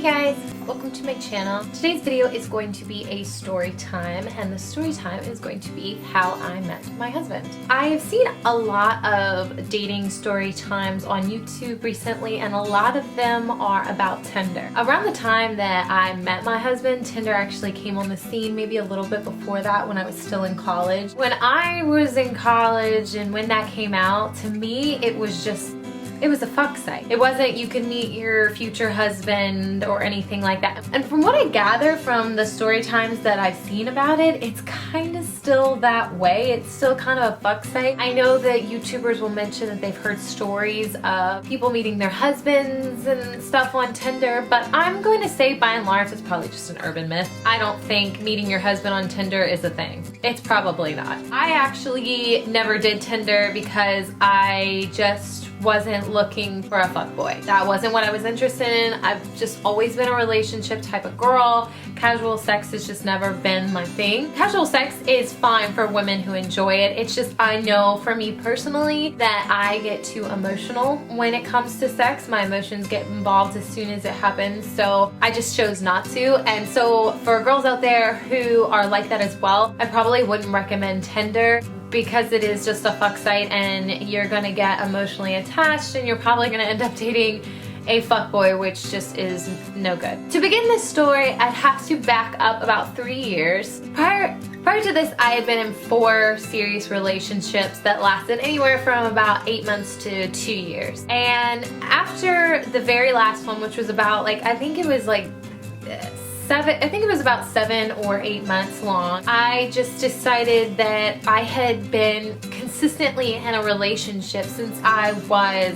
guys, welcome to my channel. Today's video is going to be a story time, and the story time is going to be how I met my husband. I have seen a lot of dating story times on YouTube recently, and a lot of them are about Tinder. Around the time that I met my husband, Tinder actually came on the scene, maybe a little bit before that when I was still in college. When I was in college and when that came out, to me it was a fuck site. It wasn't you can meet your future husband or anything like that. And from what I gather from the story times that I've seen about it, it's kind of still that way. It's still kind of a fuck site. I know that YouTubers will mention that they've heard stories of people meeting their husbands and stuff on Tinder, but I'm going to say by and large it's probably just an urban myth. I don't think meeting your husband on Tinder is a thing. It's probably not. I actually never did Tinder because I just wasn't looking for a fuckboy. That wasn't what I was interested in. I've just always been a relationship type of girl. Casual sex has just never been my thing. Casual sex is fine for women who enjoy it. It's just I know for me personally that I get too emotional when it comes to sex. My emotions get involved as soon as it happens, so I just chose not to. And so for girls out there who are like that as well, I probably wouldn't recommend Tinder, because it is just a fuck site and you're gonna get emotionally attached and you're probably gonna end up dating a fuckboy, which just is no good. To begin this story, I'd have to back up about 3 years. Prior to this, I had been in 4 serious relationships that lasted anywhere from about 8 months to 2 years. And after the very last one, which was about I think it was about 7 or 8 months long, I just decided that I had been consistently in a relationship since I was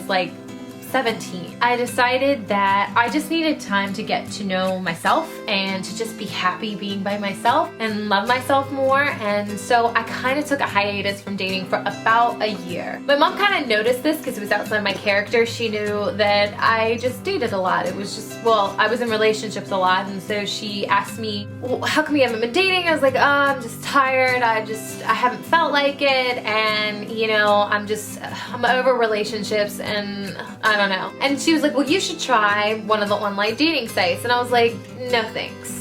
17. I decided that I just needed time to get to know myself and to just be happy being by myself and love myself more, and so I kind of took a hiatus from dating for about a year. My mom kind of noticed this because it was outside my character. She knew that I just dated a lot. It was just, well, I was in relationships a lot, and so she asked me, well, how come you haven't been dating? I was like, oh, I'm just tired. I haven't felt like it, and I'm over relationships, and I don't know. And she was like, well, you should try one of the online dating sites. And I was like, no thanks.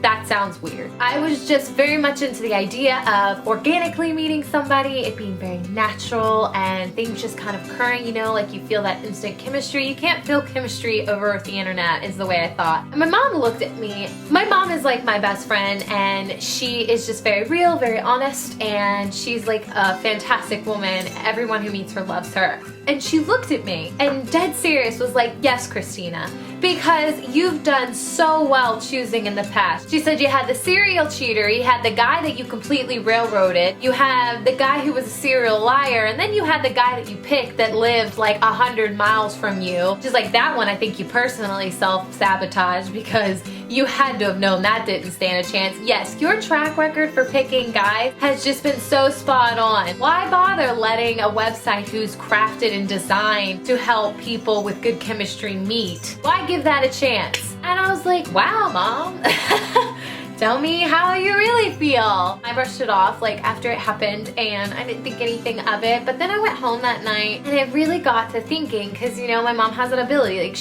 That sounds weird. I was just very much into the idea of organically meeting somebody, it being very natural and things just kind of occurring, like you feel that instant chemistry. You can't feel chemistry over the internet is the way I thought. And my mom looked at me. My mom is like my best friend, and she is just very real, very honest, and she's like a fantastic woman. Everyone who meets her loves her. And she looked at me and dead serious was like, yes, Christina, because you've done so well choosing in the past. She said you had the serial cheater, you had the guy that you completely railroaded, you have the guy who was a serial liar, and then you had the guy that you picked that lived 100 miles from you. Just like that one, I think you personally self-sabotaged because you had to have known that didn't stand a chance. Yes, your track record for picking guys has just been so spot on. Why bother letting a website who's crafted and designed to help people with good chemistry meet? Why give that a chance? And I was like, wow, Mom. Tell me how you really feel. I brushed it off after it happened, and I didn't think anything of it. But then I went home that night and it really got to thinking, because my mom has an ability.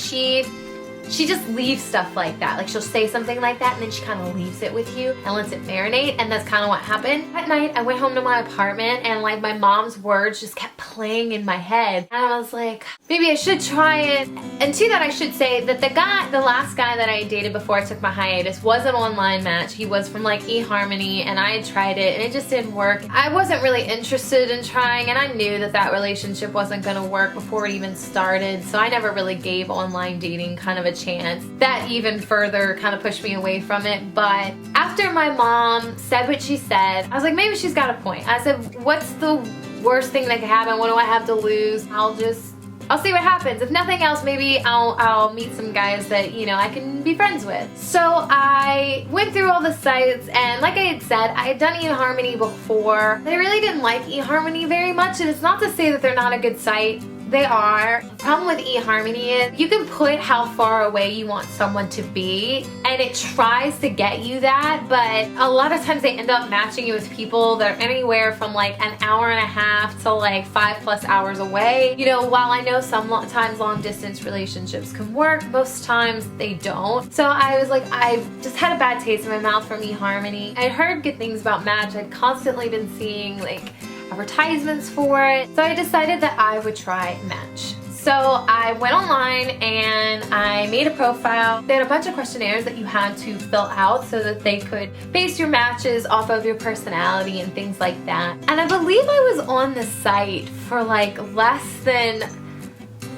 She just leaves stuff like that. She'll say something like that and then she kind of leaves it with you and lets it marinate, and that's kind of what happened. That night I went home to my apartment and my mom's words just kept playing in my head, and I was like, maybe I should try it. And to that I should say that the last guy that I dated before I took my hiatus was an online match. He was from eHarmony, and I had tried it and it just didn't work. I wasn't really interested in trying, and I knew that relationship wasn't gonna work before it even started, so I never really gave online dating kind of a chance. That even further kind of pushed me away from it. But after my mom said what she said, I was like, maybe she's got a point. I said, what's the worst thing that could happen? What do I have to lose? I'll see what happens. If nothing else, maybe I'll meet some guys that, I can be friends with. So I went through all the sites, and like I had said, I had done eHarmony before. But I really didn't like eHarmony very much, and it's not to say that they're not a good site. They are. The problem with eHarmony is you can put how far away you want someone to be, and it tries to get you that, but a lot of times they end up matching you with people that are anywhere from like an hour and a half to like 5+ hours away. You know, while I know sometimes long distance relationships can work, most times they don't. So I was like, I've just had a bad taste in my mouth from eHarmony. I heard good things about Match. I'd constantly been seeing like advertisements for it. So I decided that I would try Match. So I went online and I made a profile. They had a bunch of questionnaires that you had to fill out so that they could base your matches off of your personality and things like that. And I believe I was on the site for like less than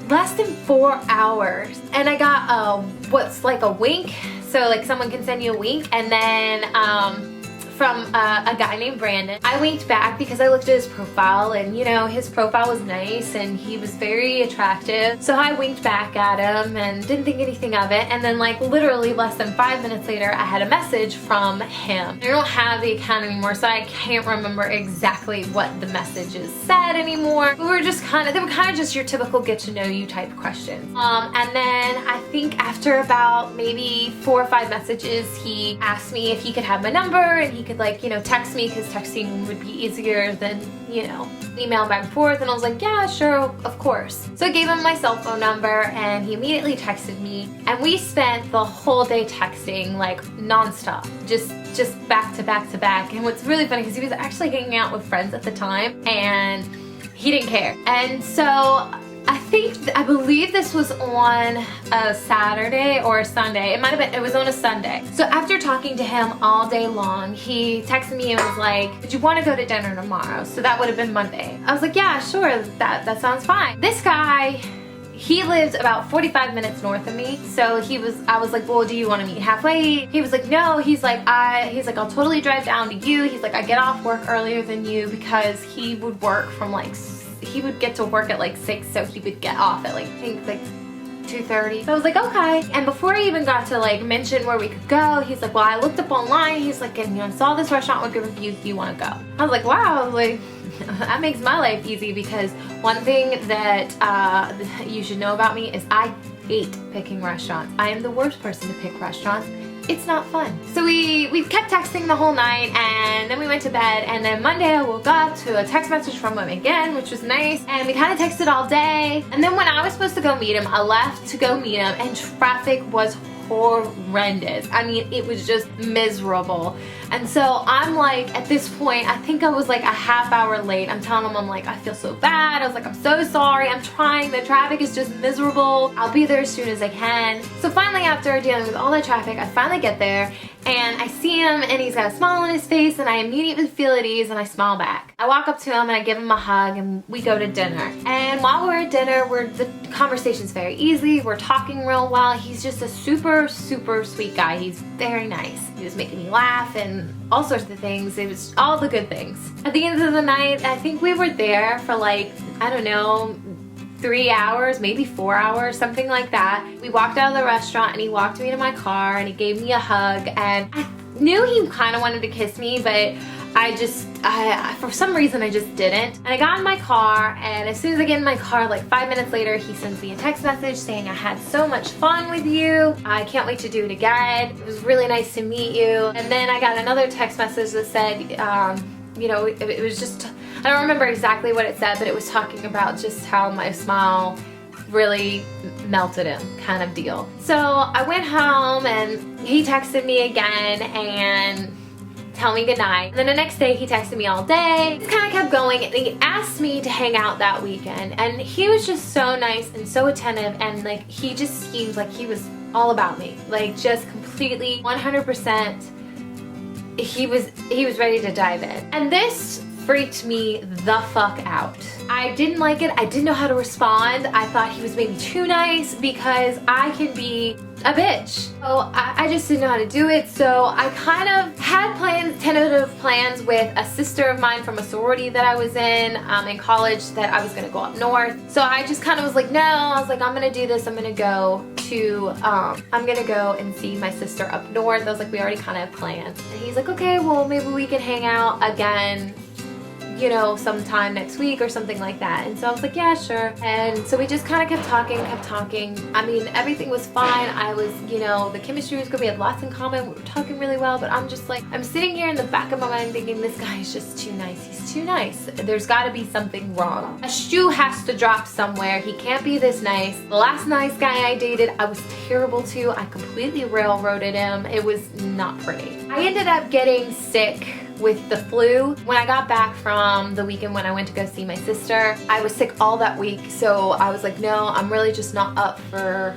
4 hours. And I got what's like a wink. So like someone can send you a wink, and then from a guy named Brandon. I winked back because I looked at his profile, and you know, his profile was nice and he was very attractive. So I winked back at him and didn't think anything of it. And then like literally less than 5 minutes later, I had a message from him. I don't have the account anymore, so I can't remember exactly what the messages said anymore. They were kind of just your typical get to know you type questions. And then I think after about maybe 4 or 5 messages, he asked me if he could have my number and he could like, you know, text me, because texting would be easier than, you know, email back and forth. And I was like, yeah, sure, of course. So I gave him my cell phone number and he immediately texted me, and we spent the whole day texting like nonstop, just back to back to back. And what's really funny, because he was actually hanging out with friends at the time and he didn't care. And so I believe this was on a Saturday or a Sunday. It was on a Sunday. So after talking to him all day long, he texted me and was like, did you want to go to dinner tomorrow? So that would have been Monday. I was like, yeah, sure, that sounds fine. This guy, he lives about 45 minutes north of me. So I was like, well, do you want to meet halfway? He was like, no. He's like, I'll totally drive down to you. He's like, I get off work earlier than you, because he would work from like, he would get to work at like 6, so he would get off at like, I think like 2:30. So I was like, okay. And before I even got to like mention where we could go, he's like, well, I looked up online. He's like, and you know, saw this restaurant with good reviews. Do you want to go? I was like, wow. I was like, that makes my life easy, because one thing that you should know about me is I hate picking restaurants. I am the worst person to pick restaurants. It's not fun. So we kept texting the whole night, and then we went to bed, and then Monday I woke up to a text message from him again, which was nice, and we kind of texted all day. And then when I was supposed to go meet him, I left to go meet him, and traffic was horrendous. I mean, it was just miserable. And so I'm like, at this point, I think I was like a half hour late. I'm telling him, I'm like, I feel so bad. I was like, I'm so sorry. I'm trying. The traffic is just miserable. I'll be there as soon as I can. So finally, after dealing with all that traffic, I finally get there, and I see him, and he's got a smile on his face, and I immediately feel at ease, and I smile back. I walk up to him and I give him a hug, and we go to dinner. And while we're at dinner, the conversation's very easy. We're talking real well. He's just a super, super sweet guy. He's very nice. He was making me laugh and all sorts of things. It was all the good things. At the end of the night, I think we were there for like, I don't know, 3 hours, maybe 4 hours, something like that. We walked out of the restaurant, and he walked me to my car, and he gave me a hug, and I knew he kind of wanted to kiss me, but for some reason I just didn't. And I got in my car, and as soon as I get in my car, like 5 minutes later, he sends me a text message saying, I had so much fun with you. I can't wait to do it again. It was really nice to meet you. And then I got another text message that said, you know, it was just, I don't remember exactly what it said, but it was talking about just how my smile really melted him, kind of deal. So I went home, and he texted me again and tell me goodnight. And then the next day he texted me all day. He kind of kept going, and he asked me to hang out that weekend. And he was just so nice and so attentive, and like he just seemed like he was all about me. Like just completely 100%. He was ready to dive in. And this freaked me the fuck out. I didn't like it. I didn't know how to respond. I thought he was maybe too nice, because I can be a bitch. So I just didn't know how to do it. So I kind of had tentative plans with a sister of mine from a sorority that I was in college, that I was gonna go up north. So I just kind of was like, no, I was like, I'm gonna do this. I'm gonna go and see my sister up north. I was like, we already kind of planned. And he's like, okay, well, maybe we can hang out again you know, sometime next week or something like that. And so I was like, yeah, sure. And so we just kind of kept talking. I mean, everything was fine. I was, you know, the chemistry was good. We had lots in common. We were talking really well, but I'm just like, I'm sitting here in the back of my mind thinking, this guy is just too nice. He's too nice. There's got to be something wrong. A shoe has to drop somewhere. He can't be this nice. The last nice guy I dated, I was terrible to. I completely railroaded him. It was not pretty. I ended up getting sick with the flu. When I got back from the weekend when I went to go see my sister, I was sick all that week. So I was like, no, I'm really just not up for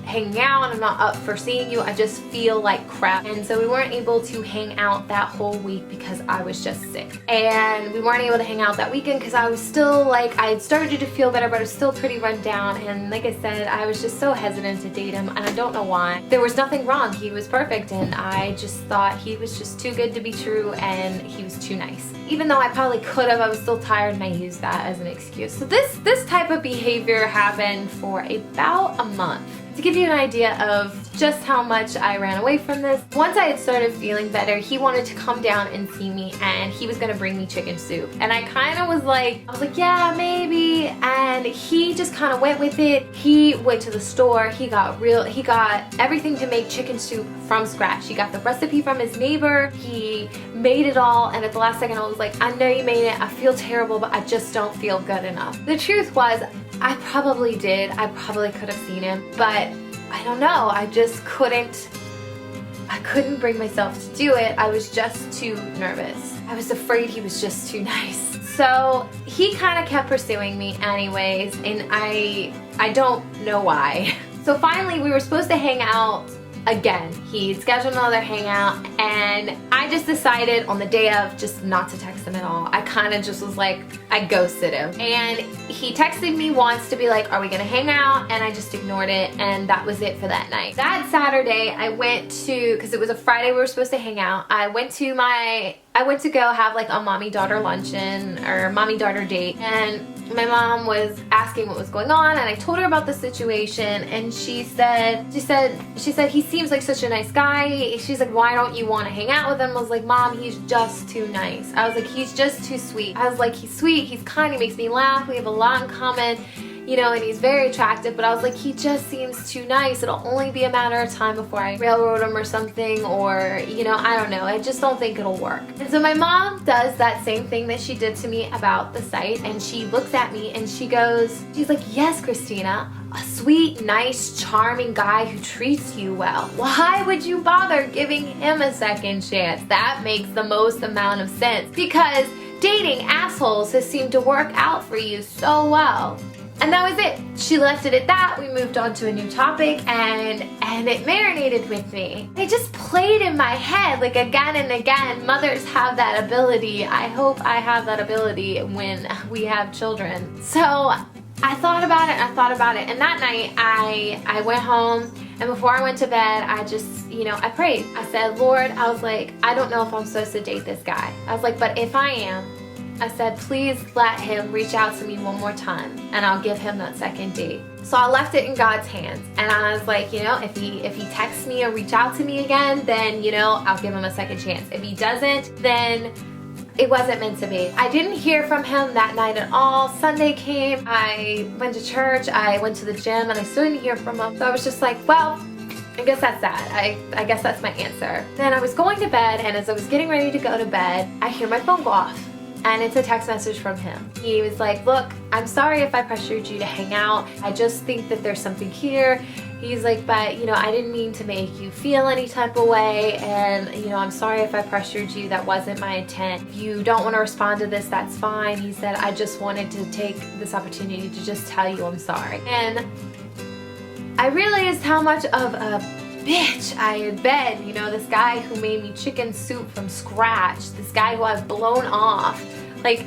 hanging out. I'm not up for seeing you. I just feel like crap. And so we weren't able to hang out that whole week because I was just sick. And we weren't able to hang out that weekend because I was still like, I had started to feel better, but I was still pretty run down. And like I said, I was just so hesitant to date him, and I don't know why. There was nothing wrong. He was perfect, and I just thought he was just too good to be true, and he was too nice. Even though I probably could have, I was still tired, and I used that as an excuse. So this type of behavior happened for about a month. To give you an idea of just how much I ran away from this, once I had started feeling better, he wanted to come down and see me, and he was gonna bring me chicken soup. And I kind of was like, yeah, maybe. And he just kind of went with it. He went to the store. He got everything to make chicken soup from scratch. He got the recipe from his neighbor. He made it all. And at the last second, I was like, I know you made it. I feel terrible, but I just don't feel good enough. The truth was, I probably did. I probably could have seen him, but I don't know. I just couldn't bring myself to do it. I was just too nervous. I was afraid he was just too nice. So he kind of kept pursuing me anyways, and I don't know why. So finally we were supposed to hang out again. He scheduled another hangout, and I just decided on the day of just not to text him at all. I kind of just was like, I ghosted him. And he texted me once to be like, are we gonna hang out? And I just ignored it, and that was it for that night. That Saturday I went to, because it was a Friday we were supposed to hang out, I went to go have like a mommy-daughter luncheon or mommy-daughter date, and my mom was asking what was going on, and I told her about the situation, and she said he seems like such a nice guy. She's like, why don't you want to hang out with him? I was like, Mom, he's just too nice. I was like, he's just too sweet. I was like, he's sweet, he's kind, he makes me laugh, we have a lot in common, you know, and he's very attractive, but I was like, he just seems too nice. It'll only be a matter of time before I railroad him or something, or, you know, I don't know. I just don't think it'll work. And so my mom does that same thing that she did to me about the site, and she looks at me and she's like, yes, Christina, a sweet, nice, charming guy who treats you well. Why would you bother giving him a second chance? That makes the most amount of sense, because dating assholes has seemed to work out for you so well. And that was it. She left it at that. We moved on to a new topic, and it marinated with me. It just played in my head like again and again. Mothers have that ability. I hope I have that ability when we have children. So I thought about it, and that night I went home, and before I went to bed, I just, you know, I prayed. I said, Lord, I was like, I don't know if I'm supposed to date this guy. I was like, but if I am, I said, please let him reach out to me one more time, and I'll give him that second date. So I left it in God's hands, and I was like, you know, if he texts me or reach out to me again, then, you know, I'll give him a second chance. If he doesn't, then it wasn't meant to be. I didn't hear from him that night at all. Sunday came, I went to church, I went to the gym, and I still didn't hear from him. So I was just like, well, I guess that's that. I guess that's my answer. Then I was going to bed, and as I was getting ready to go to bed, I hear my phone go off. And it's a text message from him. He was like, look, I'm sorry if I pressured you to hang out. I just think that there's something here. He's like, but, you know, I didn't mean to make you feel any type of way, and, you know, I'm sorry if I pressured you. That wasn't my intent. If you don't want to respond to this, that's fine. He said, I just wanted to take this opportunity to just tell you I'm sorry. And I realized how much of a bitch I had been. You know, this guy who made me chicken soup from scratch, this guy who I've blown off like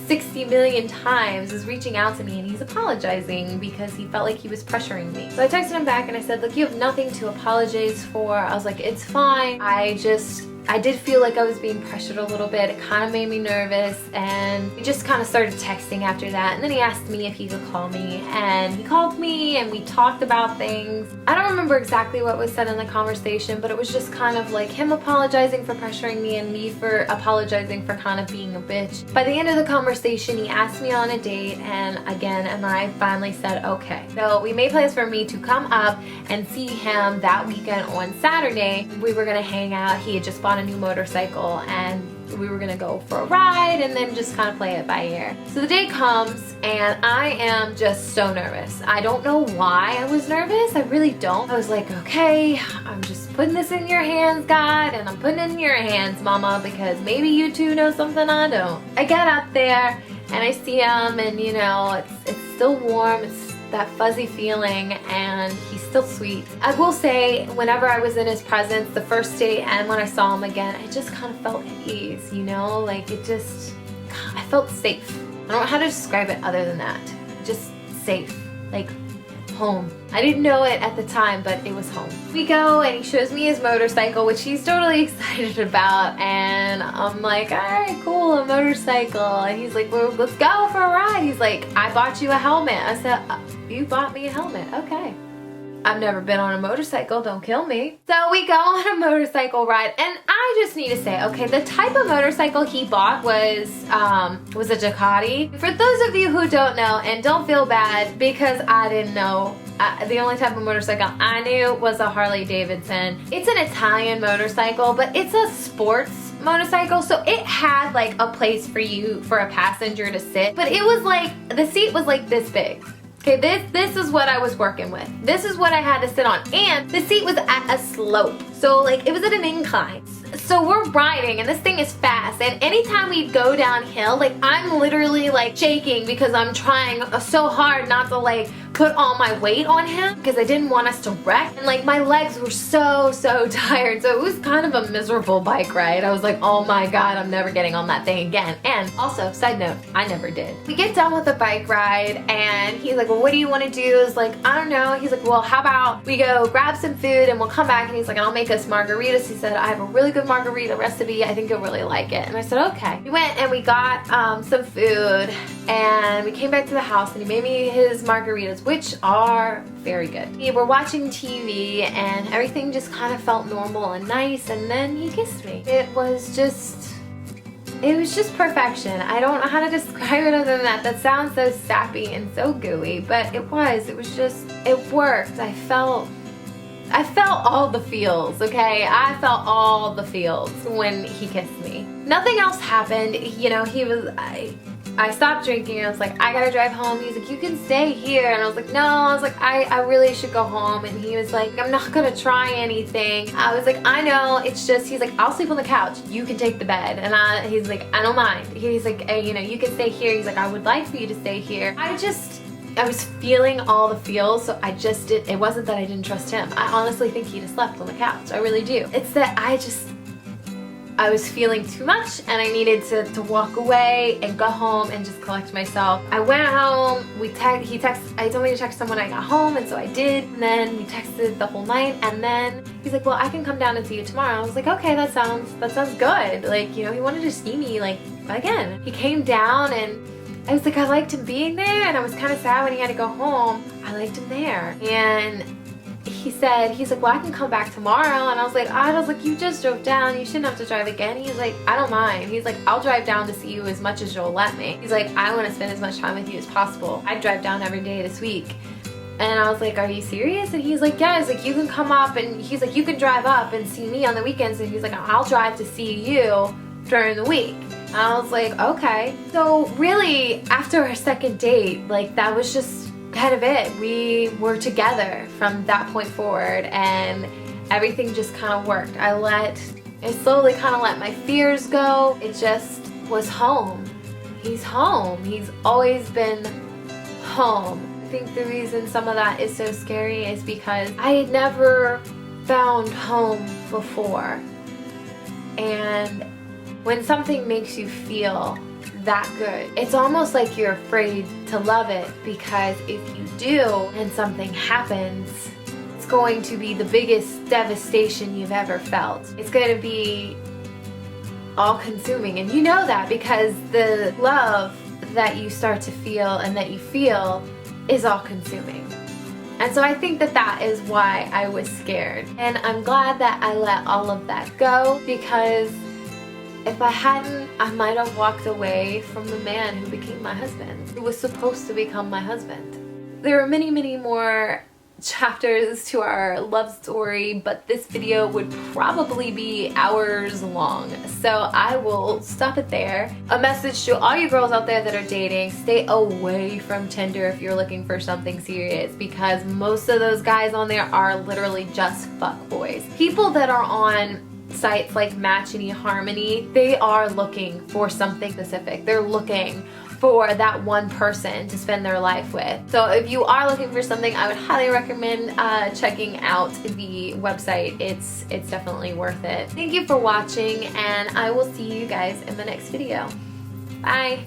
60 million times is reaching out to me, and he's apologizing because he felt like he was pressuring me. So I texted him back and I said, look, you have nothing to apologize for. I was like, it's fine. I just I did feel like I was being pressured a little bit. It kind of made me nervous, and we just kind of started texting after that. And then he asked me if he could call me, and he called me and we talked about things. I don't remember exactly what was said in the conversation, but it was just kind of like him apologizing for pressuring me and me for apologizing for kind of being a bitch. By the end of the conversation, he asked me on a date, and I finally said okay. So we made plans for me to come up and see him that weekend on Saturday. We were gonna hang out. He had just bought a new motorcycle, and we were gonna go for a ride and then just kind of play it by ear. So the day comes, and I am just so nervous. I don't know why I was nervous. I really don't. I was like, okay, I'm just putting this in your hands, God, and I'm putting it in your hands, Mama, because maybe you two know something I don't. I get up there and I see him, and you know, it's still warm. It's that fuzzy feeling, and he's still sweet. I will say, whenever I was in his presence, the first date and when I saw him again, I just kind of felt at ease, you know? Like, I felt safe. I don't know how to describe it other than that. Just safe. Like, home. I didn't know it at the time, but it was home. We go and he shows me his motorcycle, which he's totally excited about, and I'm like, alright, cool, a motorcycle. And he's like, well, let's go for a ride. He's like, I bought you a helmet. I said, you bought me a helmet, okay. I've never been on a motorcycle, don't kill me. So we go on a motorcycle ride, and I just need to say, okay, the type of motorcycle he bought was a Ducati. For those of you who don't know, and don't feel bad because I didn't know, the only type of motorcycle I knew was a Harley Davidson. It's an Italian motorcycle, but it's a sports motorcycle, so it had like a place for you, for a passenger to sit, but it was like, the seat was like this big. Okay, this is what I was working with. This is what I had to sit on. And the seat was at a slope. So like, it was at an incline. So we're riding, and this thing is fast, and anytime we go downhill, like, I'm literally like shaking because I'm trying so hard not to like put all my weight on him because I didn't want us to wreck, and like my legs were so tired. So it was kind of a miserable bike ride. I was like, oh my God, I'm never getting on that thing again. And also, side note, I never did. We get done with the bike ride, and he's like, well, what do you want to do? It's like, I don't know. He's like, well, how about we go grab some food and we'll come back, and he's like, I'll make us margaritas. He said, I have a really good margarita recipe. I think you'll really like it. And I said, okay. We went and we got some food, and we came back to the house, and he made me his margaritas, which are very good. We were watching TV, and everything just kind of felt normal and nice, and then he kissed me. It was just perfection. I don't know how to describe it other than that. That sounds so sappy and so gooey, but it was just, it worked. I felt all the feels, okay? I felt all the feels when he kissed me. Nothing else happened. You know, I stopped drinking. I was like, I gotta drive home. He's like, you can stay here. And I was like, no. I was like, I really should go home. And he was like, I'm not gonna try anything. I was like, I know. It's just, he's like, I'll sleep on the couch. You can take the bed. And he's like, I don't mind. He's like, hey, you know, you can stay here. He's like, I would like for you to stay here. I was feeling all the feels, so it wasn't that I didn't trust him. I honestly think he just slept on the couch. I really do. It's that I was feeling too much, and I needed to walk away and go home and just collect myself. I went home, I told me to text him when I got home, and so I did, and then we texted the whole night, and then he's like, well, I can come down and see you tomorrow. I was like, okay, that sounds good. Like, you know, he wanted to see me, like, again. He came down, and I was like, I liked him being there, and I was kind of sad when he had to go home. I liked him there. And he's like, well, I can come back tomorrow. And I was like, you just drove down. You shouldn't have to drive again. He's like, I don't mind. He's like, I'll drive down to see you as much as you'll let me. He's like, I want to spend as much time with you as possible. I drive down every day this week. And I was like, are you serious? And he's like, yeah. He's like, you can come up, and he's like, you can drive up and see me on the weekends. And he's like, I'll drive to see you during the week. And I was like, okay. So really, after our second date, like, that was just kind of it. We were together from that point forward, and everything just kind of worked. I slowly kind of let my fears go. It just was home. He's home. He's always been home. I think the reason some of that is so scary is because I had never found home before. And when something makes you feel that good, it's almost like you're afraid to love it, because if you do and something happens, it's going to be the biggest devastation you've ever felt. It's going to be all consuming, and you know that because the love that you start to feel and that you feel is all consuming. And so I think that that is why I was scared. And I'm glad that I let all of that go, because if I hadn't, I might have walked away from the man who became my husband, who was supposed to become my husband. There are many, many more chapters to our love story, but this video would probably be hours long, so I will stop it there. A message to all you girls out there that are dating: stay away from Tinder if you're looking for something serious, because most of those guys on there are literally just fuckboys. People that are on sites like Match and eHarmony, they are looking for something specific. They're looking for that one person to spend their life with. So if you are looking for something, I would highly recommend checking out the website. It's definitely worth it. Thank you for watching, and I will see you guys in the next video. Bye.